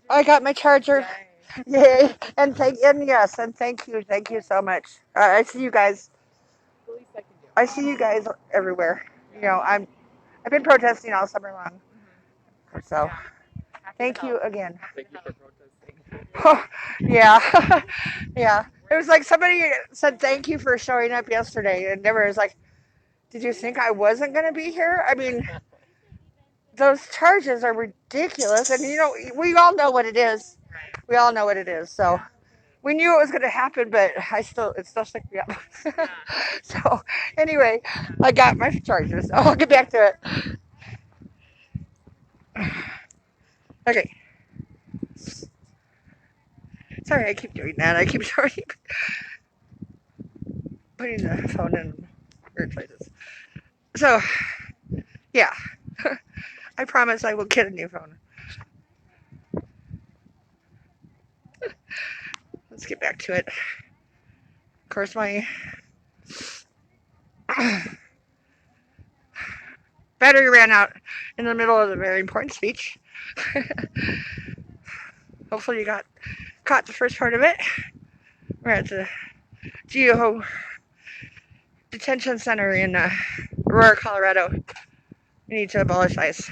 I got my charger. Yay! And thank you so much. I see you guys. I see you guys everywhere. You know, I've been protesting all summer long. So thank you again. Oh, yeah, yeah. It was like somebody said thank you for showing up yesterday, and never was like, did you think I wasn't going to be here? I mean, those charges are ridiculous, and you know, we all know what it is. We all know what it is. So we knew it was going to happen, but it still shook me up. So anyway, I got my charges. So I'll get back to it. Okay. Sorry, I keep doing that. I keep putting the phone in weird places. So yeah, I promise I will get a new phone. Let's get back to it. Of course, my battery ran out in the middle of a very important speech. Hopefully, you caught the first part of it. We're at the Geo Detention Center in Aurora, Colorado. We need to abolish ICE.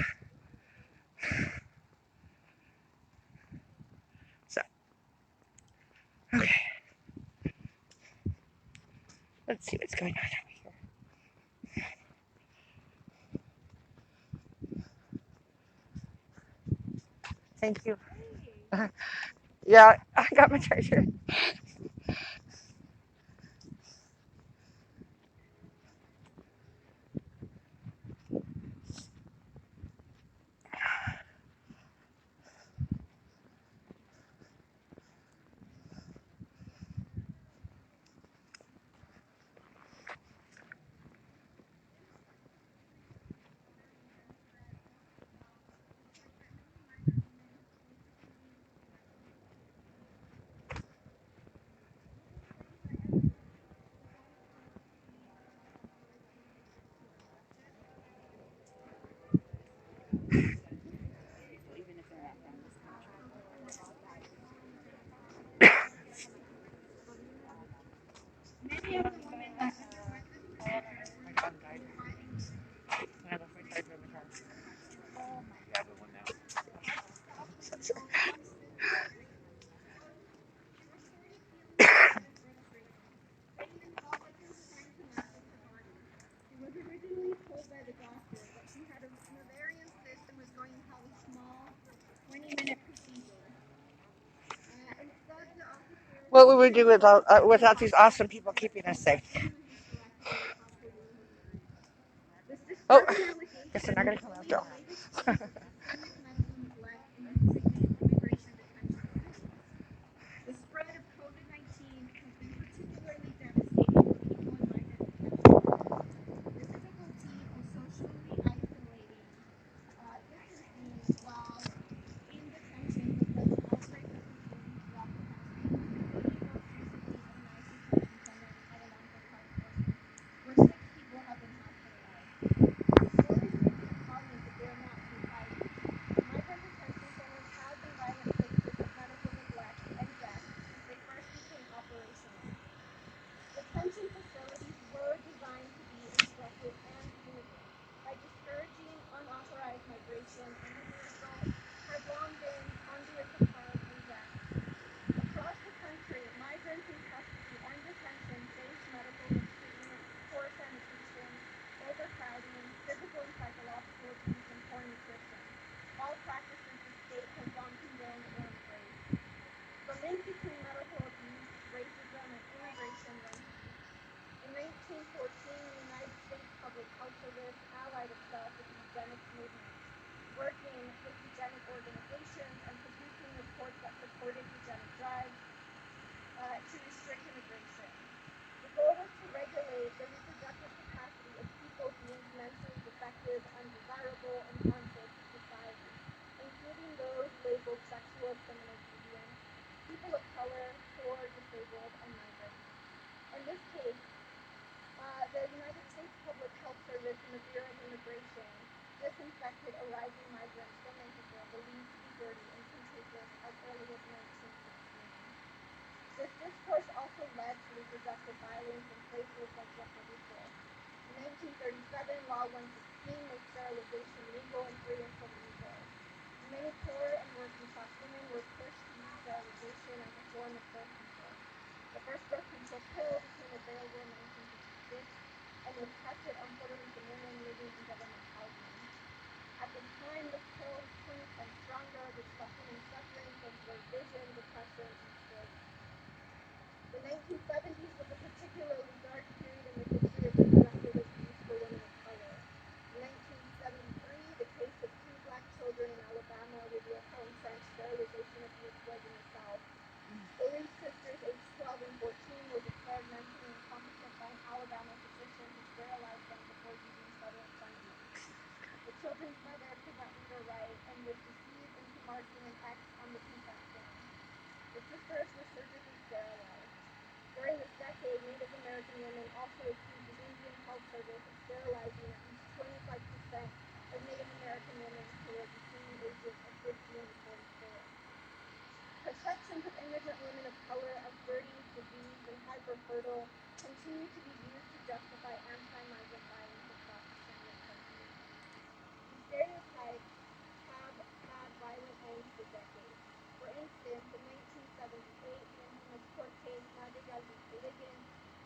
So, okay. Let's see what's going on over here. Thank you. Yeah, I got my charger. What would we do without these awesome people keeping us safe? Oh, guess they're not going to come after all. possessive violence in places like Puerto Rico. In 1937, Law 116 made sterilization legal in 3 and 4 years. Many poor and working class women were pushed to use sterilization as a form of birth control. The first birth control pill became available in 1956 and was tested on Puerto Rican women living in government housing. At this time, this pill was 20 times stronger, which left women suffering from blurred vision, depression, and stroke. The 1970s was a particularly dark period in the history of reproductive abuse for women of color. In 1973, the case of 2 black children in Alabama revealed how entrenched sterilization abuse was in the South. The Lee sisters, aged 12 and 14, were declared mentally incompetent by an Alabama physician who sterilized them before using federal funding. The children's mother could not read or write and was deceived into marking an X on the consent form. The sisters were surgically sterilized. During this decade, Native American women also accused the Indian Health Service of sterilizing at least 25% of Native American women who were between the ages of 15 and 44. Perceptions of immigrant women of color as dirty, diseased, and hyperfertile continue to be used to justify anti-migrant violence across the 20th century. These stereotypes have had violent ends for decades. For instance, in 1978, the infamous court case Madrigal v. Ligon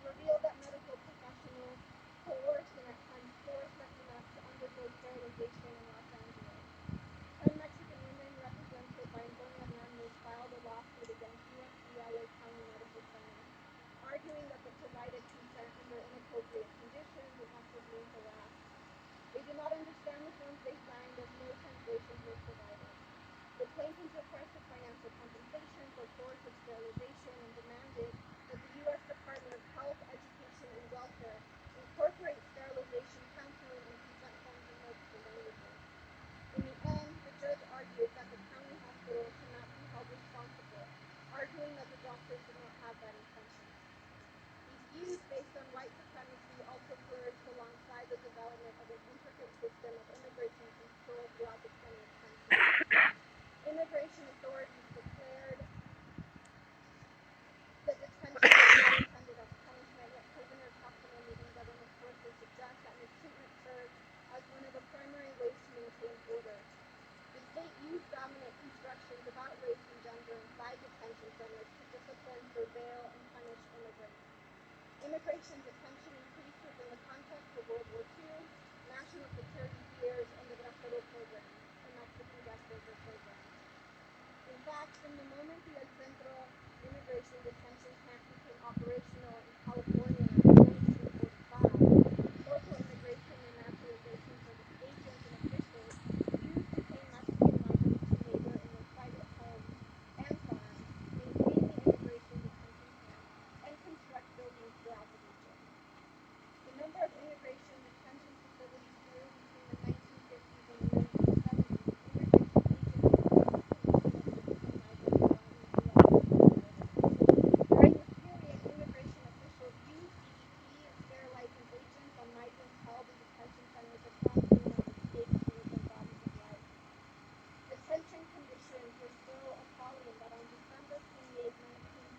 revealed that medical professionals coerced and at times forced Latinas to undergo sterilization in Los Angeles. 10 Mexican women represented by Antonio Hernandez filed a lawsuit against UNC LA County Medical Center, arguing that they provided consent under inappropriate conditions and after being harassed. They did not understand the forms they signed as no translations were provided. The plaintiffs requested financial compensation for coercive sterilization and demanded that the U.S. Department of Health, Education, and Welfare incorporate sterilization counseling and consent forms in multiple languages. In the end, the judge argued that the county hospital should not be held responsible, arguing that the doctors did not have that intention. These views, based on white supremacy, also flourished alongside the development of an intricate system of immigration control throughout the 20th century. Immigration authorities declared that detention was not intended as punishment, yet prisoners' testimony in government sources suggest that mistreatment served as one of the primary ways to maintain order. The state used dominant constructions about race and gender inside detention centers to discipline, surveil, and punish immigrants. Immigration detention increased within the context of World War II, national security fears, and the Bracero program, a Mexican guest worker program. In fact, from the moment the El Centro immigration detention camp became operational in California in 1945, local immigration and naturalization service agents and officials used detained Mexican migrants to labor in their private homes and farms, maintain the immigration detention camps, and construct buildings throughout the region. The number of immigration detention facilities grew between the 1950s and the 1970s. During this period, immigration officials used DDT and sterilizing agents on migrants held in detention centers across the United States to rid their bodies of life. Detention conditions were so appalling that on December 28,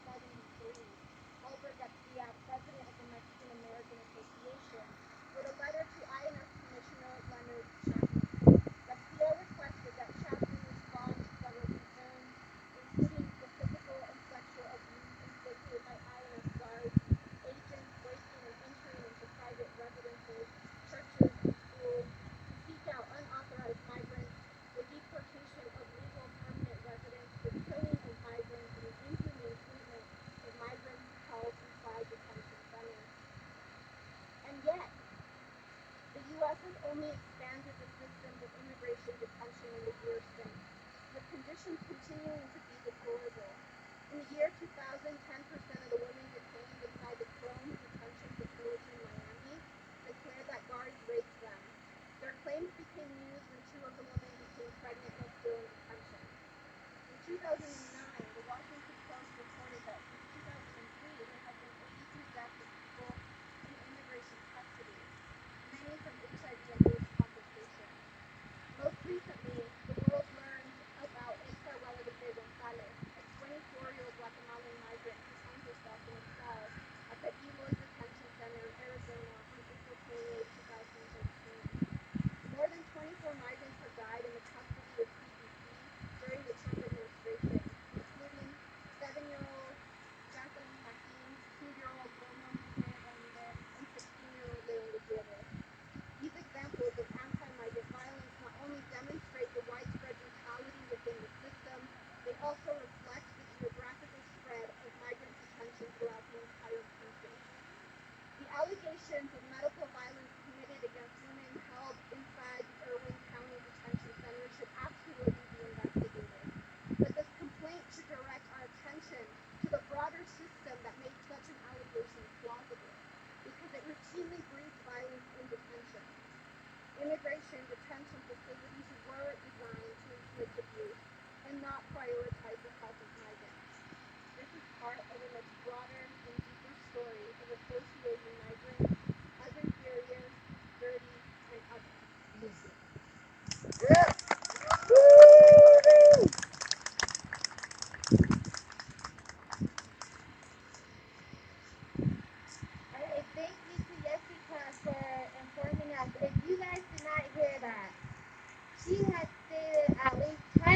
1973, Albert Garcia, president of the Mexican American Association, wrote a letter to INS Commissioner Leonard Chapman. Garcia requested that Chapman respond to several concerns, including the physical and sexual abuse inflicted by INS guards, agents breaking and entering into private residences, churches, and schools, to seek out unauthorized migrants, the deportation of legal permanent residents, the killing of migrants, and the inhumane treatment of migrants held inside detention centers. And yet, the U.S. has only expanded the systems of immigration detention in the years since, with conditions continuing to be deplorable. In the year 2000, 10% of the women detained inside the Chrome Detention Facility in Miami declared that guards raped them. Their claims became news when 2 of the women became pregnant while still in detention. In 2009, the Washington Post reported that since 2003, there have been 83 deaths of people in immigration custody, many from HIV and AIDS complications. Most recently, the world learned about Elsa Guadalupe Gonzalez, a 24-year-old Guatemalan migrant who hung herself in a cell at the facilities were designed to inflict abuse and not prioritize the health of migrants. This is part of a much broader and deeper story of associating migrants as inferior, dirty, and other. Yeah. Alright, thank you to Jessica for informing us. If you guys did not hear that, she had stated at least 10%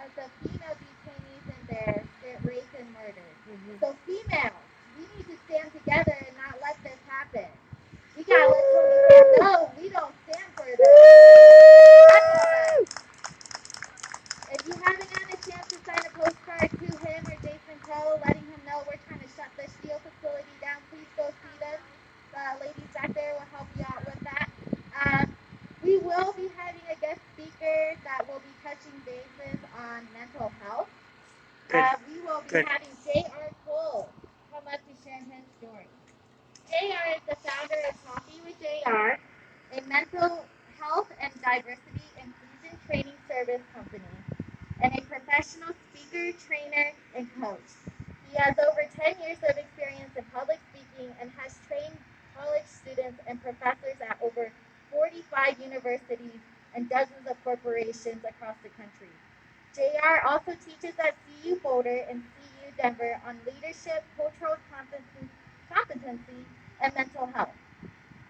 of the female detainees in there get raped and murdered. So females, we need to stand together and not let this happen. We gotta let Tony Van know we don't stand for this. That's all right. If you haven't gotten a chance to sign a postcard to him or Jason Coe, letting him know we're trying to shut the Shield facility down, please go see them. The ladies back there will help you out with that. We will be having a guest speaker that will be touching bases on mental health. We will be having J.R. Cole come up to share his story. J.R. is the founder of Coffee with J.R., a mental health and diversity inclusion training service company, and a professional speaker, trainer, and coach. He has over 10 years of experience in public speaking and has trained college students and professors at over 45 universities and dozens of corporations across the country. JR also teaches at CU Boulder and CU Denver on leadership, cultural competency, and mental health.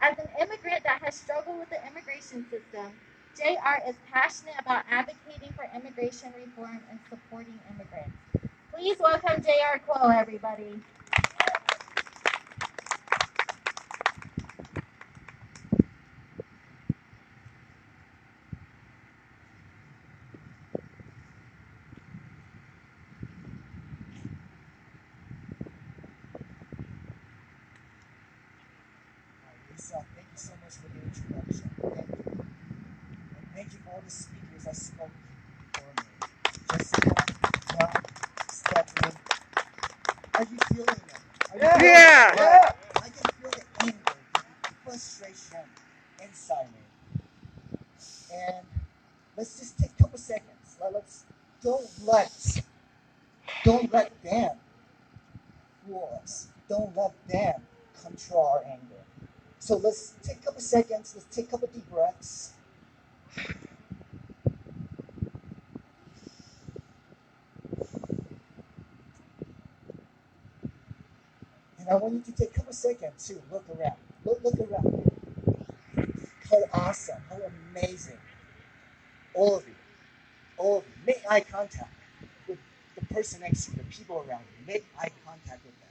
As an immigrant that has struggled with the immigration system, JR is passionate about advocating for immigration reform and supporting immigrants. Please welcome JR Cole, everybody. Lisa, thank you so much for the introduction. Thank you. And thank you for all the speakers that spoke before me. Jessica, John, Stephanie. Are you feeling it? Are you feeling Yeah. it? Yeah. I can feel the anger, the frustration inside me. And let's just take a couple seconds. Let's don't let them fool us. Don't let them control our anger. So let's take a couple seconds. Let's take a couple deep breaths. And I want you to take a couple seconds to look around. Look around. How awesome, how amazing. All of you, all of you. Make eye contact with the person next to you, the people around you. Make eye contact with them.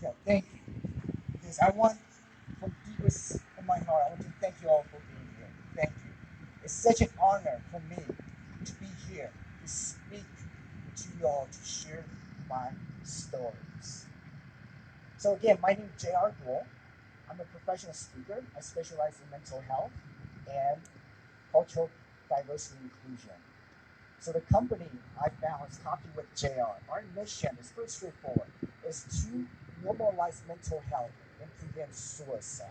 Okay, thank you. Because I want, from deepest of my heart, I want to thank you all for being here. Thank you. It's such an honor for me to be here, to speak to you all, to share my stories. So again, my name is J.R. Bull. I'm a professional speaker. I specialize in mental health and cultural diversity and inclusion. So the company I found is Coffee with JR. Our mission is very straightforward. Is to normalize mental health and prevent suicide.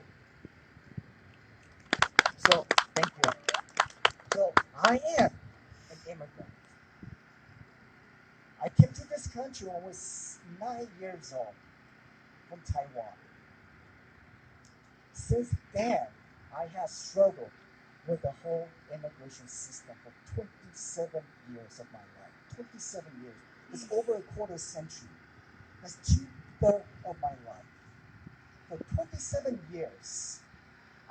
So thank you. So I am an immigrant. I came to this country when I was 9 years old from Taiwan. Since then, I have struggled with the whole immigration system for 27 years of my life. 27 years. It's over a quarter century. That's two-thirds of my life. For 27 years,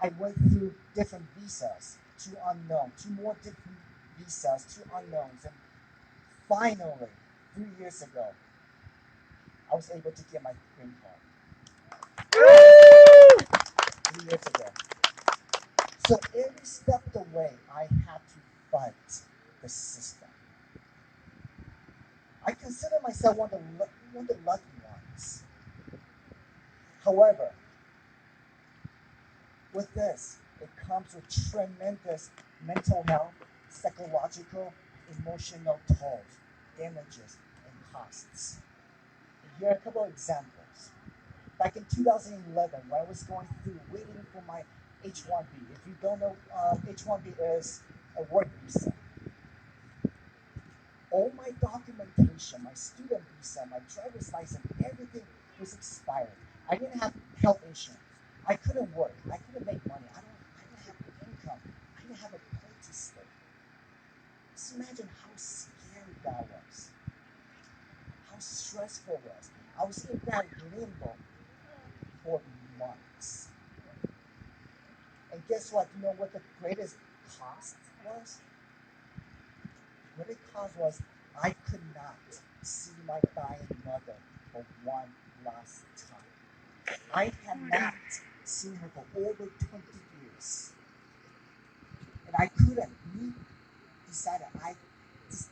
I went through different visas to unknown, to more different visas to unknowns, and finally, 3 years ago, I was able to get my green card. 3 years ago. So every step of the way, I had to fight the system. I consider myself one of the lucky ones. However, with this, it comes with tremendous mental health, psychological, emotional tolls, damages, and costs. And here are a couple of examples. back in 2011 when I was going through waiting for my H-1B. If you don't know, H-1B is a work visa. All my documentation, my student visa, my driver's license, everything was expired. I didn't have health insurance. I couldn't work. I couldn't make money. I didn't have income. I didn't have a place to stay. Just imagine how scary that was. How stressful it was. I was in that limbo for months. And guess what? You know what the greatest cost was? The greatest cost was I could not see my dying mother for one last time. I had not seen her for over 20 years. And I couldn't. Me decided I was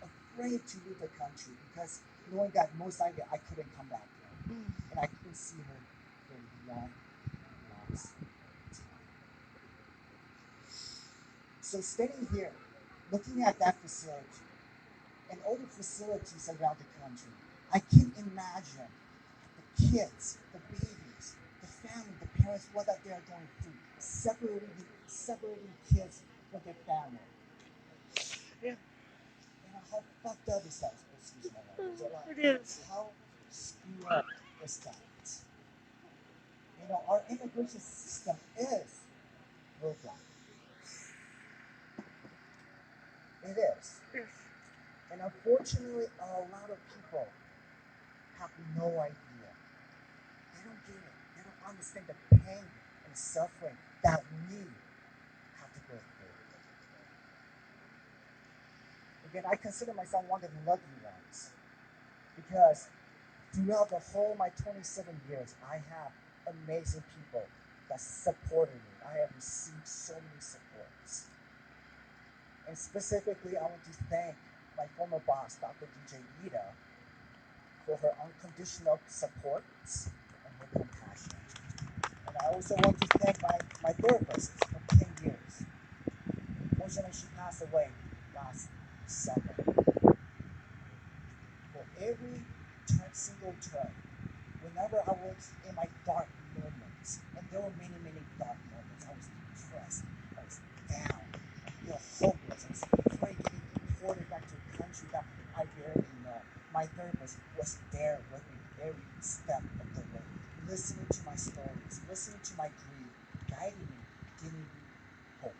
afraid to leave the country because knowing that most likely I couldn't come back here. And I couldn't see her for one last time. So standing here, looking at that facility and all the facilities around the country, I can imagine the kids, the babies, the family, the parents, what that they are going through, separating kids from their family. Yeah. You know, how fucked up is that? Excuse my language. It is. How screwed up is that? You know, our immigration system is broken. It is. Yes. And unfortunately, a lot of people have no idea. They don't get it. They don't understand the pain and suffering that we have to go through. Again, I consider myself one of the lucky ones because throughout the whole my 27 years, I have amazing people that supported me. I have received so many supports. And specifically, I want to thank my former boss, Dr. DJ Ida, for her unconditional support and her compassion. And I also want to thank my therapist for 10 years. Unfortunately, she passed away last December. For every single turn, whenever I was in my dark moments, and there were many, many dark moments, I was depressed, I was down, I felt hopeless, I was afraid to be deported back to a country that I barely know. My therapist was there with me every step of the way, listening to my stories, listening to my grief, guiding me, giving me hope.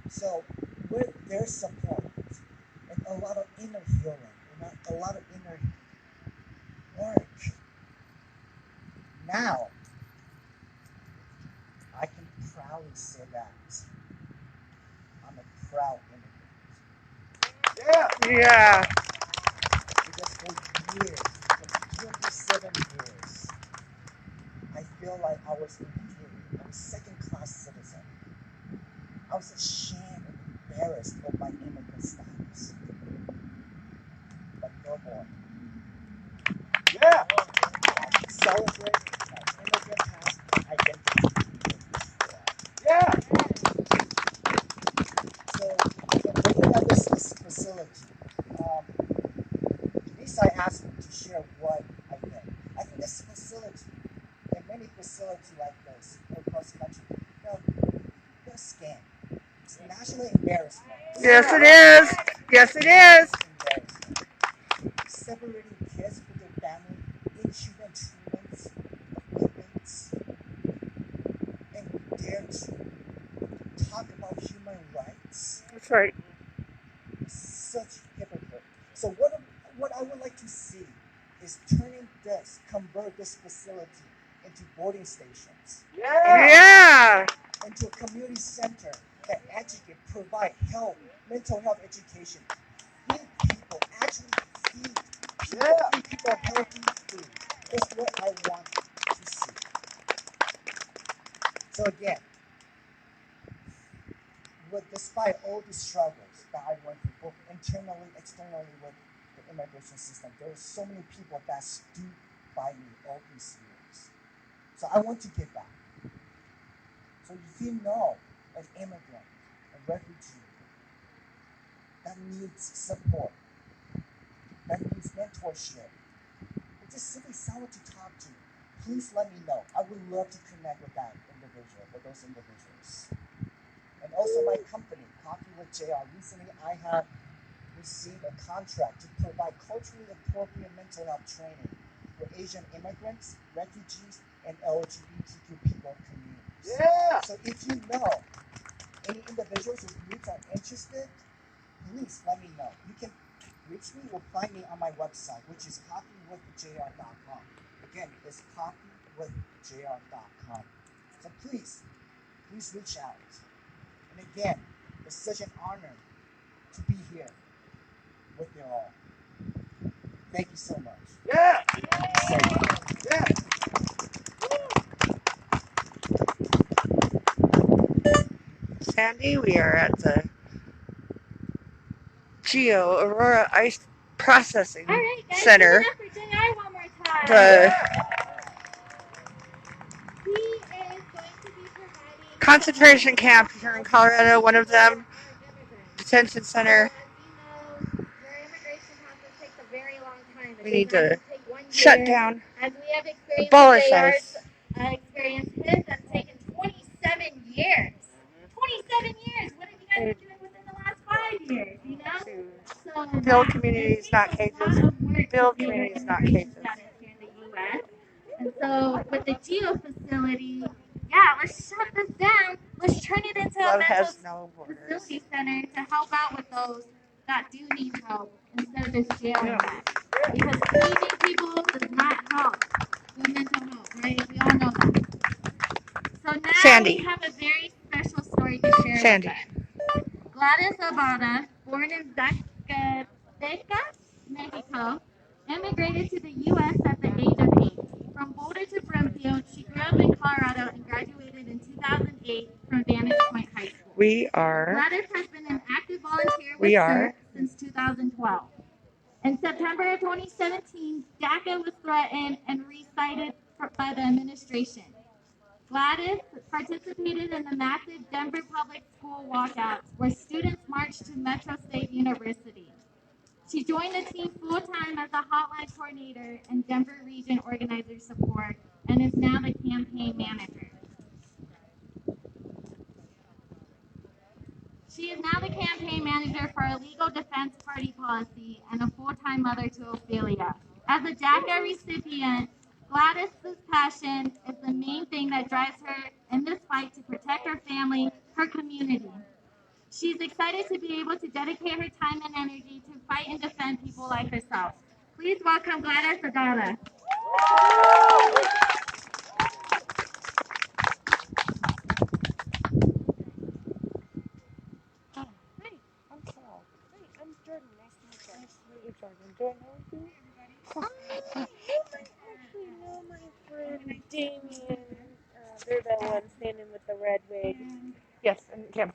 So with their support and a lot of inner healing, and a lot of inner work, now I can proudly say that I'm a proud immigrant. Yeah. Yeah. Because for years, for 27 years, I feel like I was inferior. I was second-class citizen. I was ashamed and embarrassed of my immigrant status. But no more. Yeah. I celebrate my immigrant past identity. Yeah. So, looking at this facility, Lisa asked me to share what I think. I think this facility, and many facilities like this across the country, they're a scam. It's national embarrassment. Yes, it is. Yes, it is. Embarrassment. Separating kids from their family, inhuman treatments of inmates, and dare to talk about human rights. That's right. Such hypocrite. So what I would like to see is convert this facility into boarding stations. Yeah. Into a community center that educate, provide health, mental health education, feed people, actually feed people, feed people healthy food. That's what I want to see. So again, despite all the struggles that I went through, both internally, externally with the immigration system, there were so many people that stood by me all these years. So I want to give back. So if you know an immigrant, a refugee, that needs support, that needs mentorship, just simply someone to talk to, please let me know. I would love to connect with that individual, with those individuals. And also my company, Coffee with JR. Recently, I have received a contract to provide culturally appropriate mental health training for Asian immigrants, refugees, and LGBTQ people communities. Yeah! So if you know any individuals whose needs are interested, please let me know. You can reach me or find me on my website, which is coffeewithjr.com. Again, it's coffeewithjr.com. So please reach out. And again, it's such an honor to be here with you all. Thank you so much. Yeah! Yeah! Sandy, we are at the Geo Aurora Ice Processing Center. Give it up for JR one more time. The He is going to be providing concentration camp here in Colorado, one of them, detention center. your immigration process takes a very long time. We need to shut down, As we have experienced abolish JR's ice. experience, his has taken 27 years. 27 years! What have you guys been doing within the last 5 years, you know? So Build communities, not cages. Build communities, not cages. Here in the U.S. And so with the Geo facility, yeah, let's shut this down. Let's turn it into a Love mental has no borders. facility center to help out with those that do need help instead of just jailing them. Because cleaning people does not help with mental health, right? We all know that. So now Sandy. we have a very special story to share Sandy. with us. Gladys Abada, born in Zacatecas, Mexico, immigrated to the U.S. at the age of 8. From Boulder to Brimfield, she grew up in Colorado and graduated in 2008 from Vantage Point High School. Gladys has been an active volunteer with CERT since 2012. In September of 2017, DACA was threatened and recited by the administration. Gladys participated in the massive Denver Public School walkouts where students marched to Metro State University. She joined the team full-time as a hotline coordinator and Denver Region Organizer Support and is now the campaign manager. She is now the campaign manager for a legal defense party policy and a full-time mother to Ophelia. As a DACA recipient, Gladys's passion is the main thing that drives her in this fight to protect her family, her community. She's excited to be able to dedicate her time and energy to fight and defend people like herself. Please welcome Gladys Adana. I'm Jordan. Nice to meet you. Nice to meet you, Jordan. Do I know you? You might actually know my friend Damien. They're the ones standing with the red wig. Yes, and Kim.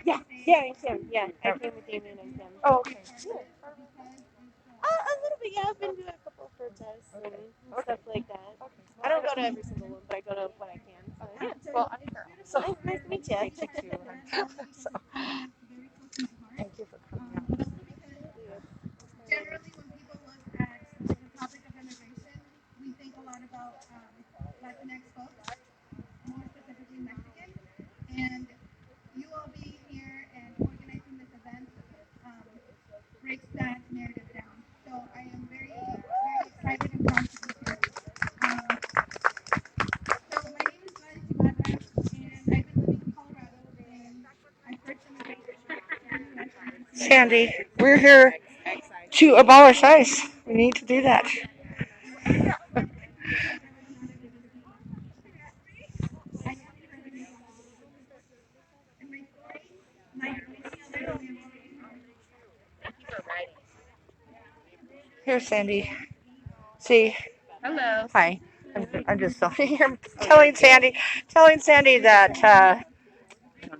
Yeah, and Kim. Yeah, I came with Damien and Kim. Oh, okay. Yeah. A little bit. Yeah, I've been to a couple of protests and stuff like that. I don't go to every single one, but I go to what I can. So, yeah. Well, I'm here. So Nice to meet you. meet you too. So, thank you for coming out. Generally, when people look at the topic of immigration, we think a lot about Latinx folks, more specifically Mexican. And you all being here and organizing this event breaks that narrative down. So I am very, very excited and proud to be here. So my name is Gladys Ibarra, and I've been living in Colorado, and I first immigrated to the U.S. Sandy, we're here to abolish ICE. We need to do that. Here, Sandy. See. Hello. Hi. I'm just here telling Sandy that,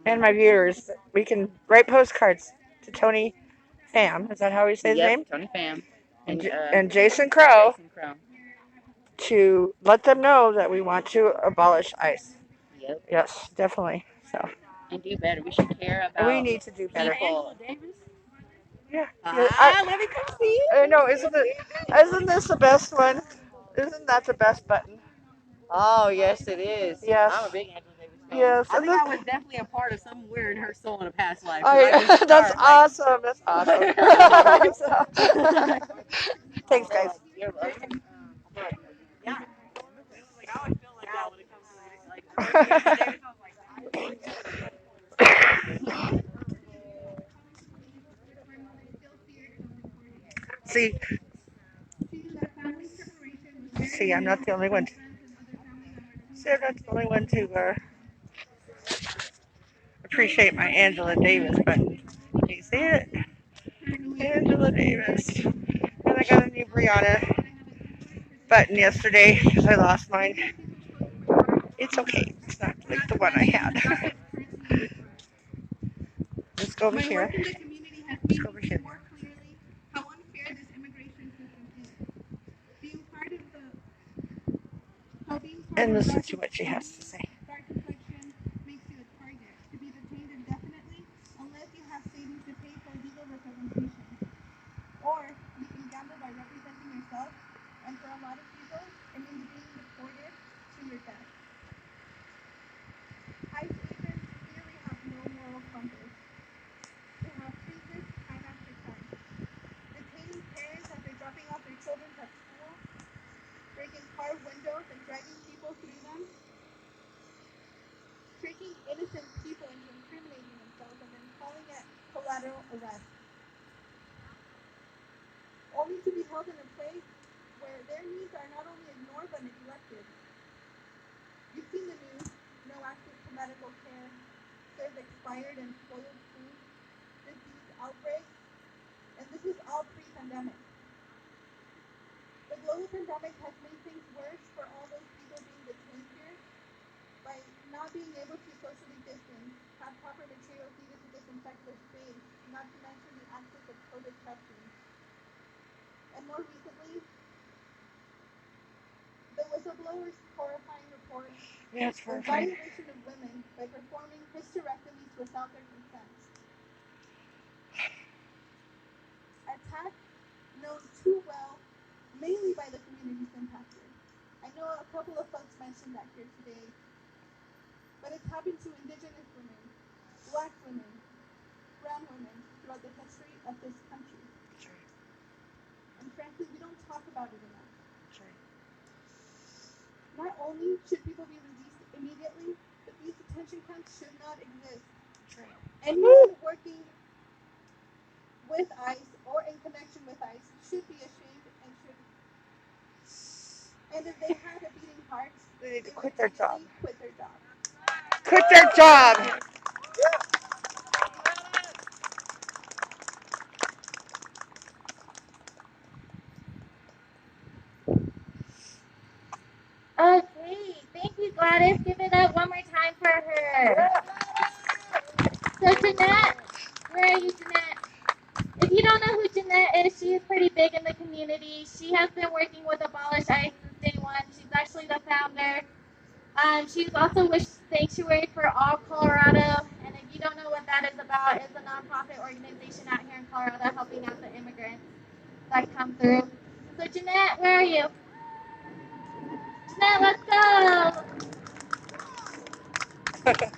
and my viewers, we can write postcards to Tony Pham. Is that how we say his name? Tony Pham. And Jason Crow to let them know that we want to abolish ICE. Yep. Yes, definitely. So. And do better. We should care about. And we need to do better. People. Yeah. Let me come see it. I know. Isn't this the best one? Isn't that the best button? Oh, yes, it is. Yes. I'm a big Angela Davis fan. Yes. I and think I this- was definitely a part of somewhere in her soul in a past life. 'Cause I just that's start, like, awesome. That's awesome. Thanks, guys. you're right. But, yeah. Like, I always feel like that when it comes to like Angela Davis. I was like, See, see, I'm not the only one. See, I'm not the only one to appreciate my Angela Davis button. You see it? Angela Davis. And I got a new Brianna button yesterday because I lost mine. It's okay. It's not like the one I had. Let's go over here. Let's go over here. How unfair this immigration system is. Being part of the how being part And of listen dark to what she has to say. complexion makes you a target to be detained indefinitely unless you have savings to pay for legal representation. Or you can gamble by representing yourself, and for a lot of people, it means being deported to your death. ICE agents clearly have no moral compass. They have seen this time after time. Detaining parents after dropping off their children at school, breaking car windows and dragging people through them, tricking innocent people into incriminating themselves and then calling it collateral arrest, only to be held in a place where their needs are not only ignored but neglected. You've seen the news, no access to medical care, served expired and spoiled food, disease outbreaks, and this is all pre-pandemic. The global pandemic has made things worse for all those people being detained here by not being able to socially distance, have proper materials needed to disinfect their space, not to mention the access of COVID testing. And more recently, the whistleblower's horrifying report on violation of women by performing hysterectomies without their consent. Attack known too well, mainly by the communities impacted. I know a couple of folks mentioned that here today, but it's happened to indigenous women, black women, brown women throughout the history of this country. And frankly, we don't talk about it enough. Not only should people be released immediately, but these detention camps should not exist. Anyone working with ICE or in connection with ICE should be ashamed and should. And if they have a beating heart, They need to quit their job. Quit their job. Quit their job. Okay, thank you, Gladys. Give it up one more time for her. So, Jeanette, where are you, Jeanette? If you don't know who Jeanette is, she is pretty big in the community. She has been working with Abolish Ice since day one. She's actually the founder. She's also with Sanctuary for All Colorado. And if you don't know what that is about, it's a nonprofit organization out here in Colorado helping out the immigrants that come through. So, Jeanette, where are you? Jeanette, let's go! Okay.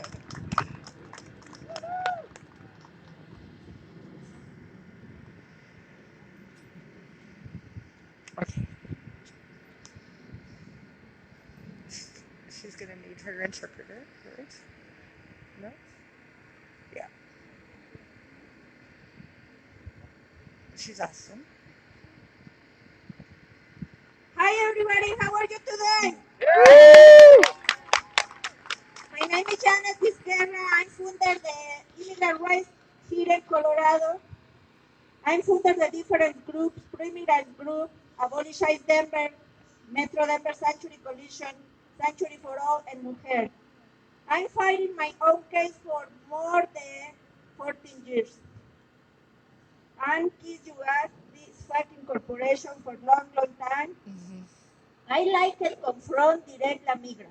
She's gonna need her interpreter, right? No? Yeah. She's awesome. Hi, everybody. How are you today? My name is Janet Vizquerra. I'm founder the Immigrant Rights here in Colorado. I'm founder the different groups, pre-immigrant group, Abolish Ice Denver, Metro Denver Sanctuary Coalition, Sanctuary for All, and Mujer. I'm fighting my own case for more than 14 years. I'm Kiss You Ask this fucking corporation for long, long time. I like it confront direct la migrant.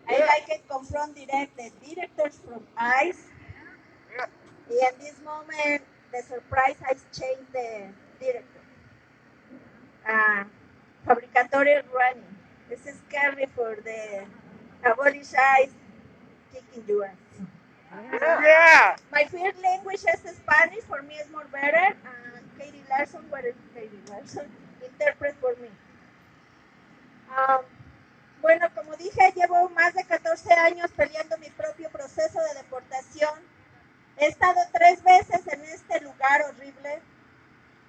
I like it confront direct the directors from ICE. And this moment, the surprise has changed the director. fabricatory running. This is scary for the Abolish Ice kicking you ass. Yeah. My first language is Spanish. For me, it's more better. Katie Larson, what is Katie Larson? Interpret for me. Um, bueno, como dije, llevo más de 14 años peleando mi propio proceso de deportación. He estado 3 veces en este lugar horrible.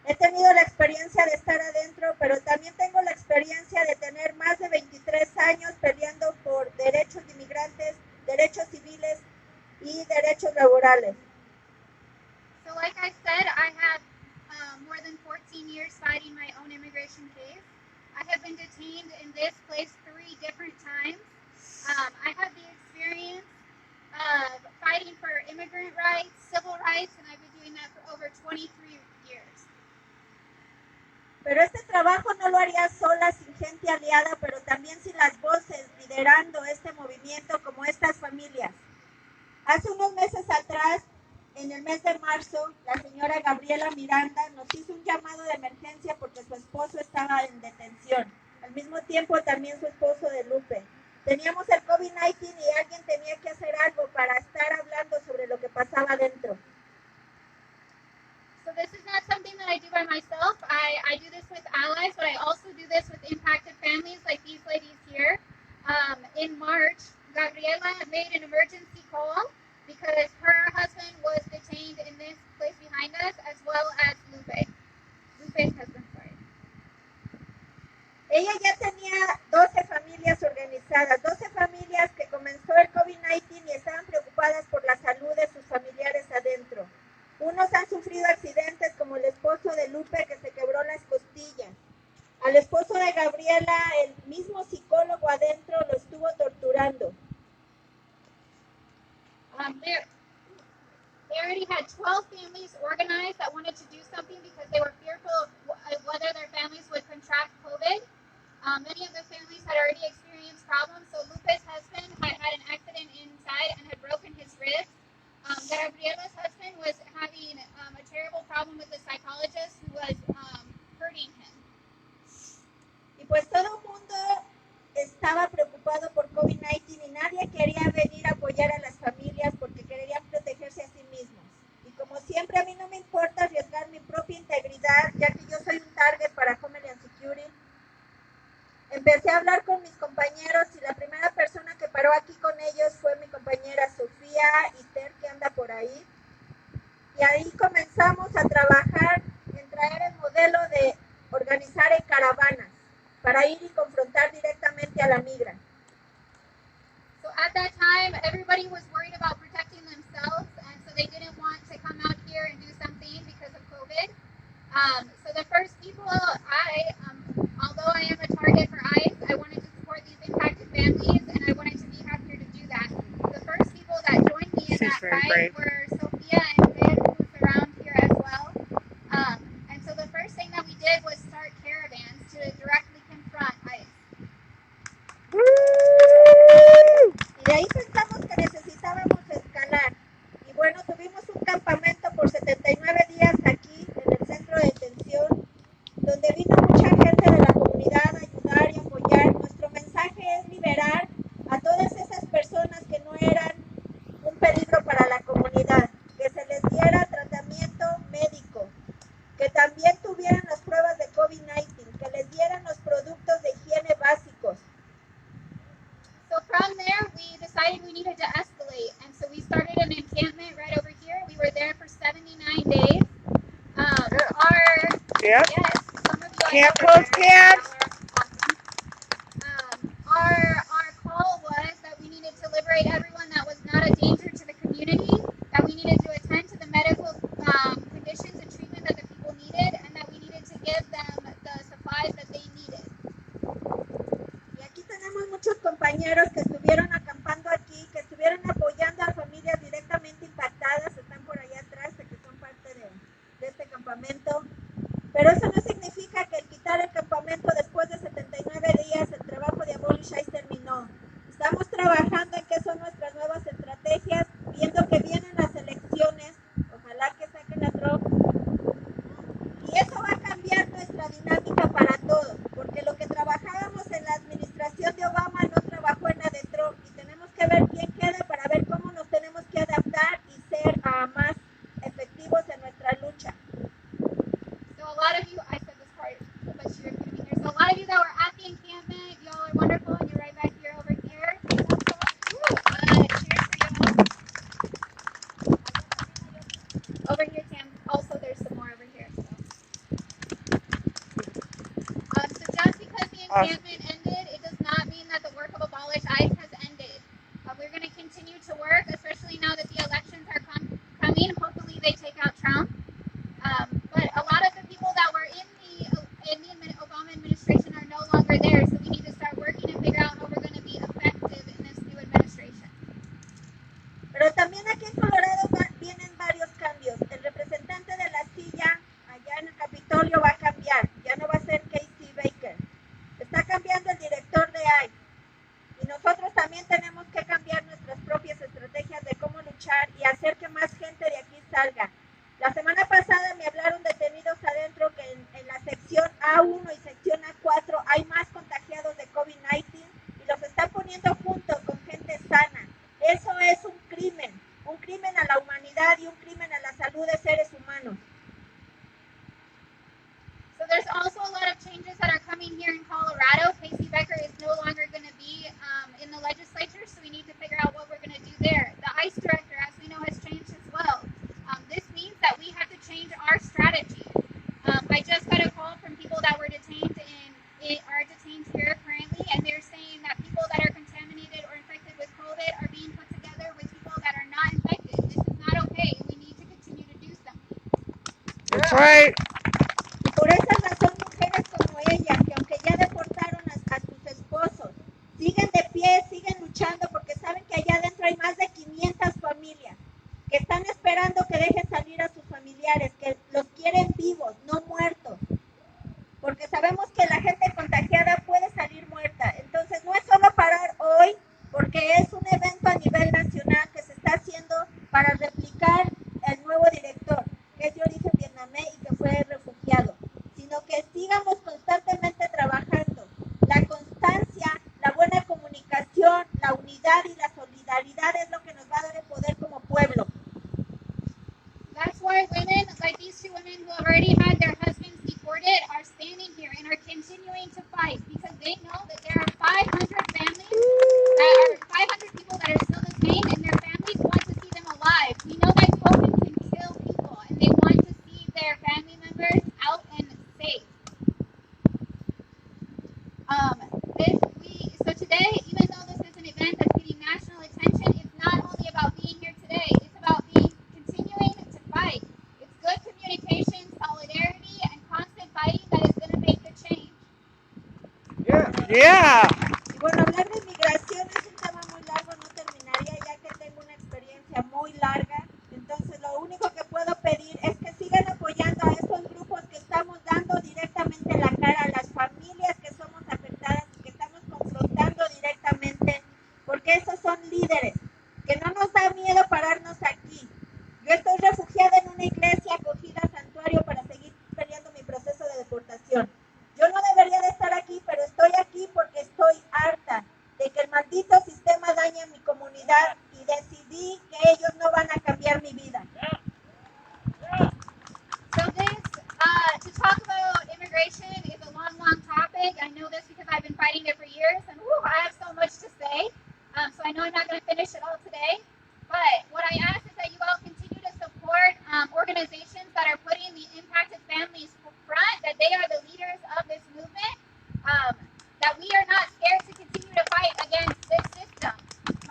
He tenido la experiencia de estar adentro, pero también tengo la experiencia de tener más de 23 años peleando por derechos de inmigrantes, derechos civiles y derechos laborales. So like I said, I have more than 14 years fighting my own immigration case. I have been detained in this place 3 different times. I have the experience of fighting for immigrant rights, civil rights, and I've been doing that for over 23 years. Pero este trabajo no lo haría sola, sin gente aliada, pero también sin las voces liderando este movimiento como estas familias. Hace unos meses atrás, en el mes de marzo, la señora Gabriela Miranda nos hizo un llamado de emergencia porque su esposo estaba en detención. Al mismo tiempo, también su esposo de Lupe. Teníamos el COVID-19 y alguien tenía que hacer algo para estar hablando sobre lo que pasaba adentro. So this is not something that I do by myself. I do this with allies, but I also do this with impacted families like these ladies here. In March, Gabriela made an emergency call because her husband was detained in this place behind us, as well as Lupe's husband, sorry. Ella ya tenía 12 familias organizadas, 12 familias que comenzó el COVID-19 y estaban preocupadas por la salud de sus familiares adentro. Unos han sufrido accidentes como el esposo de Lupe que se quebró las costillas. Al esposo de Gabriela, el mismo psicólogo adentro lo estuvo torturando. They already had 12 families organized that wanted to do something because they were fearful of whether their families would contract COVID. Many of the families had already experienced problems. So Lupe's husband had an accident inside and had broken his ribs. Gabriela's husband was having a terrible problem with the psychologist who was hurting him. Y pues todo el mundo estaba preocupado por COVID-19 y nadie quería venir a apoyar a las familias porque querían protegerse a sí mismos. Y como siempre, a mí no me importa arriesgar mi propia integridad, ya que yo soy un target para Homeland Security. Empecé a hablar con mis compañeros y la primera persona que paró aquí con ellos fue mi compañera Sofía Iter, que anda por ahí. Y ahí comenzamos a trabajar en traer el modelo de organizar en caravanas para ir y confrontar directamente a la migra. So at that time, everybody was worried about protecting themselves, and so they didn't want to come out here and do something because of COVID. So the first people, although I am a target for ICE, I wanted to support these impacted families, and I wanted to be happy to do that. The first people that joined me in that fight were Sophia and Ben, who's around here as well. And so the first thing that we did was start caravans to directly confront ICE. Y de ahí pensamos que necesitábamos escalar. Y bueno, tuvimos un campamento por 79 días aquí en el centro de detención, donde vino mucha gente de la comunidad a ayudar y apoyar. Nuestro mensaje es liberar a todas esas personas que no eran un peligro para la comunidad, que se les diera tratamiento médico, que también tuvieran las pruebas de COVID-19, que les dieran los productos de higiene básicos. So from there, we decided we needed to escalate, and so we started an encampment right over here. We were there for 79 days. Yes, some of you Camp close camps. Our call was that we needed to liberate everyone that was not a danger to the community, that we needed to attend to the medical conditions and treatment that the people needed, and that we needed to give them the supplies that they needed. Y aquí tenemos muchos compañeros que estuvieron acampando aquí, que estuvieron apoyando a familias directamente impactadas, están por allá atrás, que son parte de este campamento. Pero eso no significa que al quitar el campamento después de 79 días el trabajo de Abolish Ice terminó. Estamos trabajando en qué son nuestras nuevas estrategias, viendo que vienen las elecciones, ojalá que saquen a Trump. Y eso va a cambiar nuestra dinámica para todos, porque lo que movement ended, it does not mean that the work of Abolish ICE has ended. We're going to continue to work, especially now that the elections are coming. Hopefully they take out Trump. But a lot of the people that were in the Obama administration are no longer there, so we need to start working and figure out how we're going to be effective in this new administration. Pero también aquí en Colorado vienen varios cambios. El representante de la silla allá en el Capitolio va a cambiar. Ya no va a ser Casey Baker. Está cambiando el director de ICE. Y nosotros también tenemos que cambiar nuestras propias estrategias de cómo luchar y hacer que más gente de aquí salga. La semana pasada me hablaron detenidos adentro que en la sección A1 y sección A4 hay más contagiados de COVID-19 y los están poniendo juntos con gente sana. Eso es un crimen a la humanidad y un crimen a la salud de seres humanos. So there's also a lot of changes that are coming here in Colorado. Casey Becker is no longer going to be in the legislature, so we need to figure out what we're going to do there. The ICE director, as we know, has changed as well. This means that we have to change our strategy. I just got a call from people that were detained are detained here currently, and they're saying that people that are contaminated or infected with COVID are being put together with people that are not infected. This is not okay, and we need to continue to do something. That's right. Y por esa razón, mujeres como ella, que aunque ya deportaron a sus esposos, siguen de pie, siguen luchando, porque saben que allá adentro hay más de 500 familias que están esperando que dejen salir a sus familiares, que los quieren vivos, no muertos. Porque sabemos que la gente contagiada puede salir muerta. Entonces, no es solo parar hoy, porque es un evento a nivel nacional que se está haciendo para replicar el nuevo director, que es de origen vietnamés y que fue refugiado, sino que sigamos constantemente trabajando. La constancia, la buena comunicación, la unidad y la solidaridad es lo que nos va a dar el poder como pueblo. That's why women, like these two women who have already had their husbands deported, are standing here and are continuing to fight because they know that there are 500 families, 500 people that are still detained, and their families want to see them alive. We know that COVID can kill people, and they want to see their family members out and safe. So today, even though this is an event that's getting national attention, it's not only about being here today. It's about continuing to fight. It's good communication, solidarity, and constant fighting that is going to make the change. Yeah. Y bueno, hablar de migración es un tema muy largo, no terminaría ya que tengo una experiencia muy larga. Entonces, lo único que puedo pedir es que sigan apoyando a estos grupos que estamos dando directamente la cara a las familias que somos afectadas y que estamos confrontando directamente, porque esos son líderes, que no nos da miedo pararnos aquí. Yo estoy refugiada en una iglesia acogida santuario para seguir peleando mi proceso de deportación. Yo no debería de estar aquí, pero estoy aquí porque estoy harta de que el maldito sistema dañe mi comunidad y decidí que ellos no van a cambiar mi vida. So this, to talk about immigration is a long, long topic. I know this because I've been fighting it for years, and I have so much to say. So I know I'm not going to finish it all today. But what I ask is that you all continue to support organizations that are putting the impacted families front, that they are the leaders of this movement, that we are not scared to continue to fight against this system.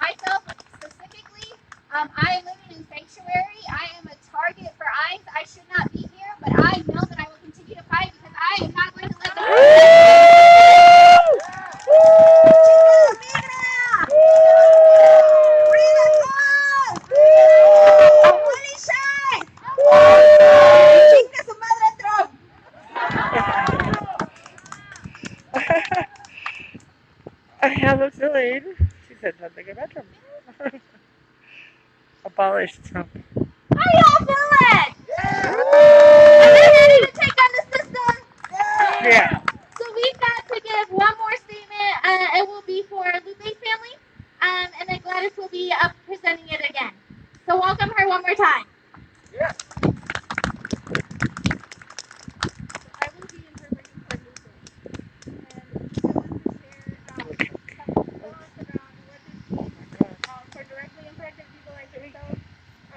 Myself specifically, I am living in sanctuary. I am a target for ICE. I should not be here, but I know that I will continue to fight because I am not going to let them. Abolish Ice! ¡Chinga su madre Trump! I have a feeling she said something about Trump. Abolish Trump. How y'all feeling? Are they ready to take on the system? Yeah. So we've got to give one more statement. It will be for Lupe's family, and then Gladys will be presenting it again. So welcome her one more time. I will be interpreting for Lupe. And I want to share some thoughts around what this means for directly impacted people like yourself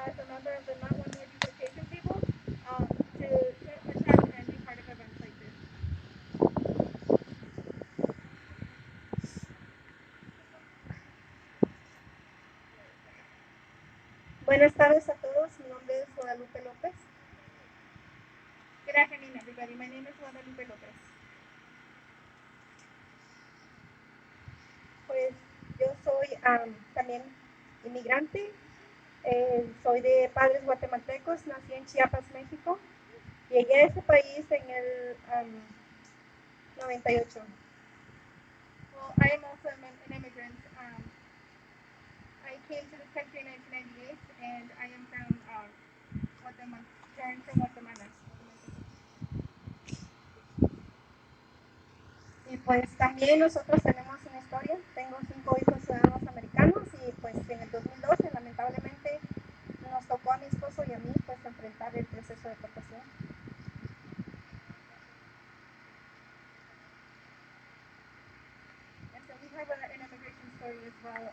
as a member of the Not One More Deportation people to attend and be part of events like this. Buenas tardes a todos, mi nombre es Guadalupe López. Good afternoon, everybody. My name is Guadalupe Lopez. Pues yo soy también inmigrante, soy de padres guatemaltecos, nací en Chiapas, México. Llegué a ese país en el 98. Well, I am also an immigrant. I came to this country in 1998, and I am from Guatemala. Born from Guatemala. Y pues también nosotros tenemos una historia. Tengo 5 hijos ciudadanos americanos y pues en el 2012 lamentablemente nos tocó a mi esposo y a mí pues enfrentar el proceso de deportación. And so we have an immigration story as well.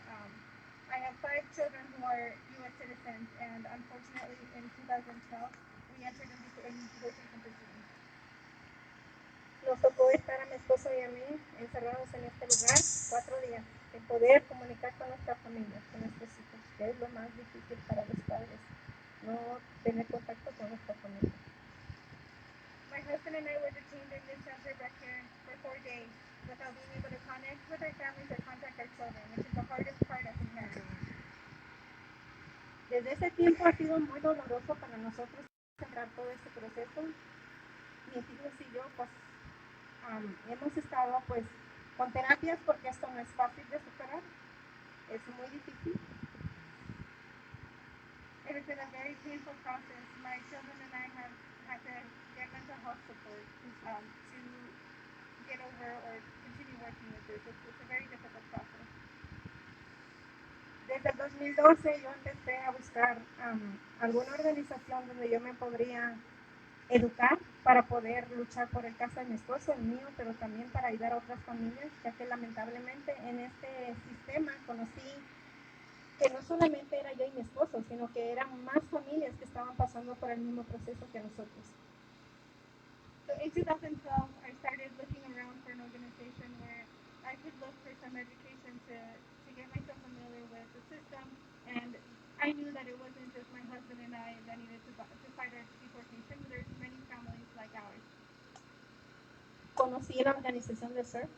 I have 5 children who are U.S. citizens, and unfortunately in 2012 we entered into a deportation proceeding. Nos tocó estar a mi esposo y a mí encerrados en este lugar 4 días, sin poder comunicar con nuestra familia, con nuestros hijos, que es lo más difícil para los padres, no tener contacto con nuestra familia. My husband and I were detained in this center back here for 4 days without being able to connect with our families or contact our children, which is the hardest part as a parent. Desde ese tiempo ha sido muy doloroso para nosotros enfrentar todo este proceso. Mis hijos y yo pues hemos estado pues con terapias porque esto no es fácil de superar, es muy difícil. It has been a very painful process. My children and I have had to get mental health support to get over or continue working with this. It's a very difficult process. Desde el 2012 yo empecé a buscar alguna organización donde yo me podría educar para poder luchar por el caso de mi esposo, el mío, pero también para ayudar a otras familias, ya que lamentablemente en este sistema conocí que no solamente era yo y mi esposo, sino que eran más familias que estaban pasando por el mismo proceso que nosotros. So in 2012, I started looking around for an organization where I could look for some education to get myself familiar with the system, and I knew that it wasn't just my husband and I that needed to fight our deportation. There's many families like ours. Conocí la organización de CERC,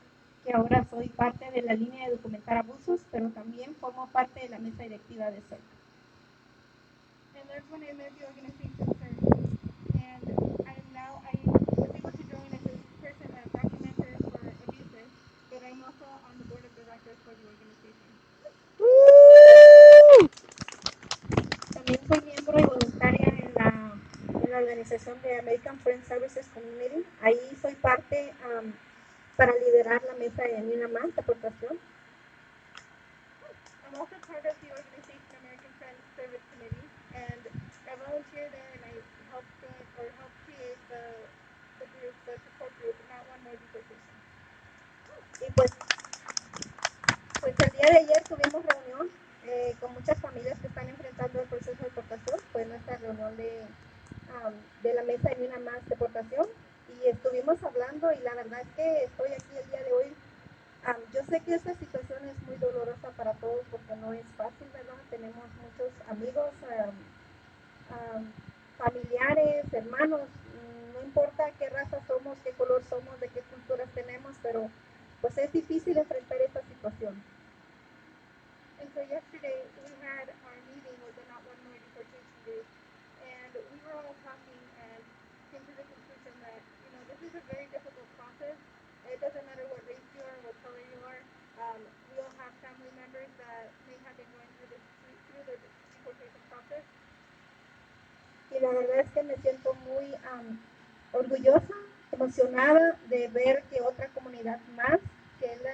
que ahora soy parte de la línea de documentar abusos, pero también formo parte de la mesa directiva de CERC. And that's when I met the organization CERT. And I was able to join as a person, a documenter for abuses, but I'm also on the board of directors for the organization. También soy miembro y voluntaria en la organización de American Friends Services Community. Ahí soy parte para liderar la mesa de Ni Una Más, deportación. I'm also part of the organization American Friends Service Committee, and I volunteer there and I help create the group, the support group, Not One More Deportation. Y pues el día de ayer tuvimos reunión con muchas familias que están enfrentando el proceso de deportación. Fue nuestra reunión de la mesa de Ni Una Más deportación y estuvimos hablando y la verdad es que estoy aquí el día de hoy. Yo sé que esta situación es muy dolorosa para todos porque no es fácil, ¿verdad? Tenemos muchos amigos, familiares, hermanos, no importa qué raza somos, qué color somos, de qué culturas tenemos, pero pues es difícil enfrentar esta situación. And so yesterday we had our meeting with the Not One More Deportation group, and we were all talking and came to the conclusion that, this is a very difficult process. It doesn't matter what race you are, what color you are. We all have family members that may have been going through the deportation process. Y la verdad es que me siento muy orgullosa, emocionada de ver que otra comunidad más, que es la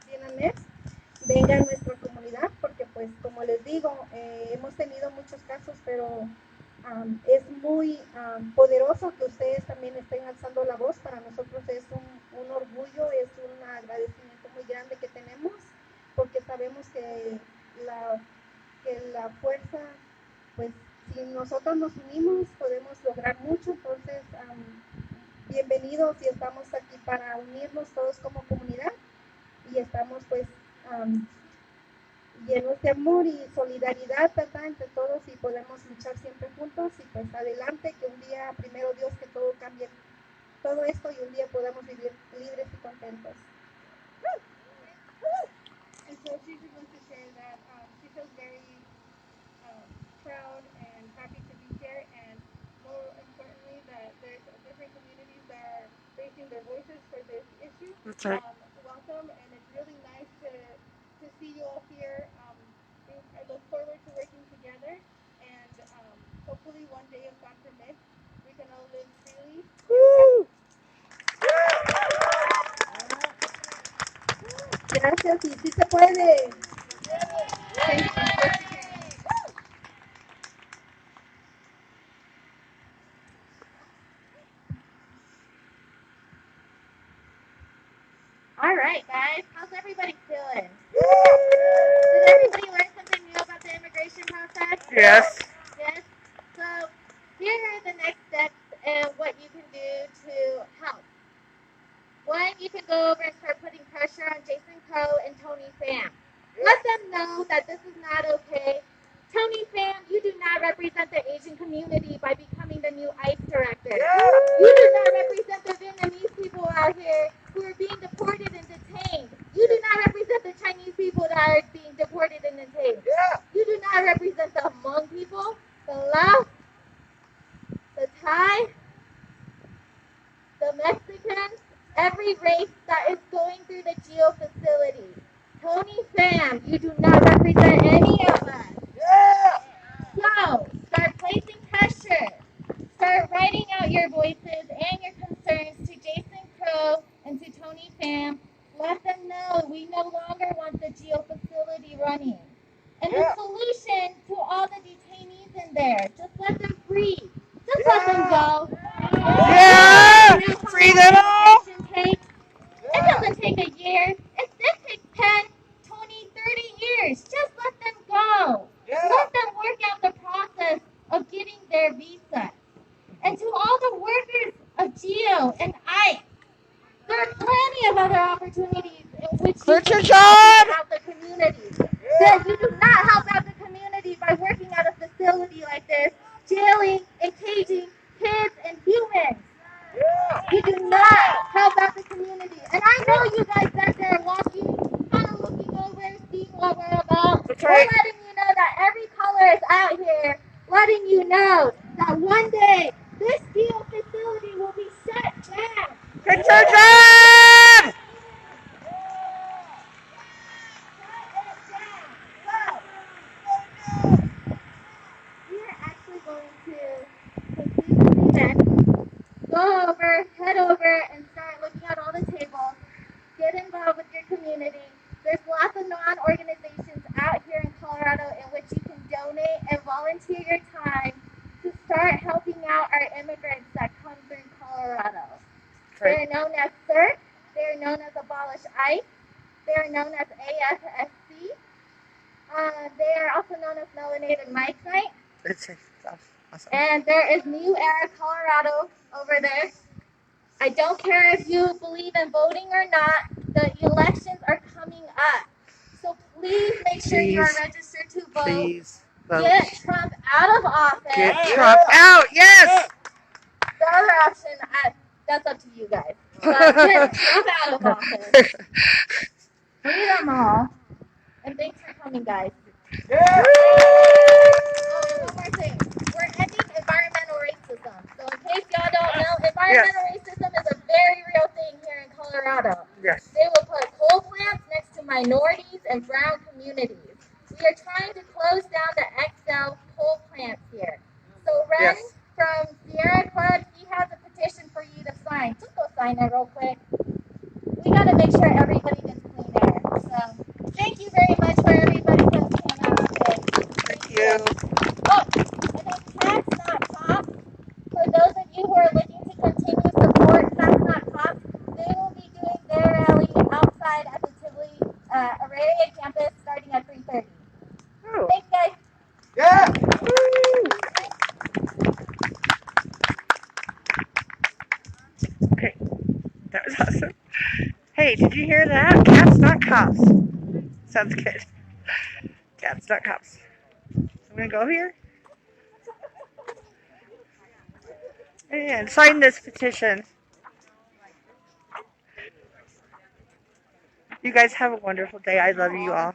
vietnamés, venga a nuestra comunidad, porque pues como les digo, hemos tenido muchos casos, pero es muy poderoso que ustedes también estén alzando la voz. Para nosotros es un orgullo, es un agradecimiento muy grande que tenemos, porque sabemos que la fuerza, pues si nosotros nos unimos podemos lograr mucho. Entonces bienvenidos y estamos aquí para unirnos todos como comunidad y estamos pues llenos de amor y solidaridad, ¿verdad? Entre todos y podemos luchar siempre juntos y pues adelante, que un día, primero Dios, que todo cambie, todo esto y un día podamos vivir libres y contentos. And so she just wants to share that she feels very proud and happy to be here, and more importantly, that there's different communities that are raising their voices for this issue. That's right. Welcome, and it's really nice to see you all here. I look forward to working together, and hopefully one day, if God permits, we can all live freely. Woo! Gracias y sí se puede. Thank you. All right, guys, how's everybody feeling? Did everybody learn something new about the immigration process? Yes. Yes. So here are the next steps and what you can do to help. One, you can go over and start putting pressure on Jason Crow and Tony Pham. Let them know that this is not okay. Tony Pham, you do not represent the Asian community by becoming the new ICE director. You do not represent the Vietnamese people out here who are being deported and detained. You do not represent the Chinese people that are being deported and detained. You do not represent the Hmong people, the Lao, the Thai, the Mexicans, every race that is going through the Geo facility. Tony Pham, you do not represent any of us. So, start placing pressure. Start writing out your voices and your concerns to Jason Crow and to Tony Pham. Let them know we no longer want the Geo facility running. And the solution to all the detainees in there, just let them free. Just let them go. Yeah! Free them all! It doesn't take a year. It takes 10, 20, 30 years. Just let them go. Let them work out the process of getting their visa. And to all the workers of GEO and ICE, there are plenty of other opportunities in which you can help out the community. That you do not help out the community by working at a facility like this, jailing and caging kids and humans. You do not help out the community. And I know you guys back there walking, kind of looking over, seeing what we're about. That's We're right. letting you know that every color is out here, letting you know that one day this steel facility will be shut down. Conversion! We are actually going to complete this event, go over, head over, and start looking at all the tables. Get involved with your community. There's lots of non-organizations out here in Colorado in which you can donate and volunteer your time to start helping out our immigrants that come through Colorado. They're known as CERT. They're known as Abolish Ice. They're known as AFSC. They are also known as Melanated Migrant. Awesome. And there is New Era Colorado over there. I don't care if you believe in voting or not. The elections are coming up. So please make sure you are registered to vote. Please vote. Get Trump out of office. Get Trump out, yes! The other option, that's up to you guys. But get Trump out of office. Free them all. And thanks for coming, guys. Yeah. Oh, and one more thing. We're ending environmental racism. So in case y'all don't know, environmental racism is a very real thing here in Colorado. Yes. They will put coal plants next to minorities and brown communities. We are trying to close down the XL coal plants here. So Ren from Sierra Club, he has a petition for you to sign. Just go sign it real quick. We got to make sure everybody gets clean air. So thank you very much for everybody who came out today. Thank you. Oh, and then Cats Not Cops. For those of you who are looking to continue support Cats Not Cops, they will be doing their rally outside at the Tivoli Auraria campus starting at 3:30. Oh. Thanks, guys. Yeah. Okay, that was awesome. Hey, did you hear that? Cats not cops. Sounds good. cats, not cops. I'm going to go here and sign this petition. You guys have a wonderful day. I love you all.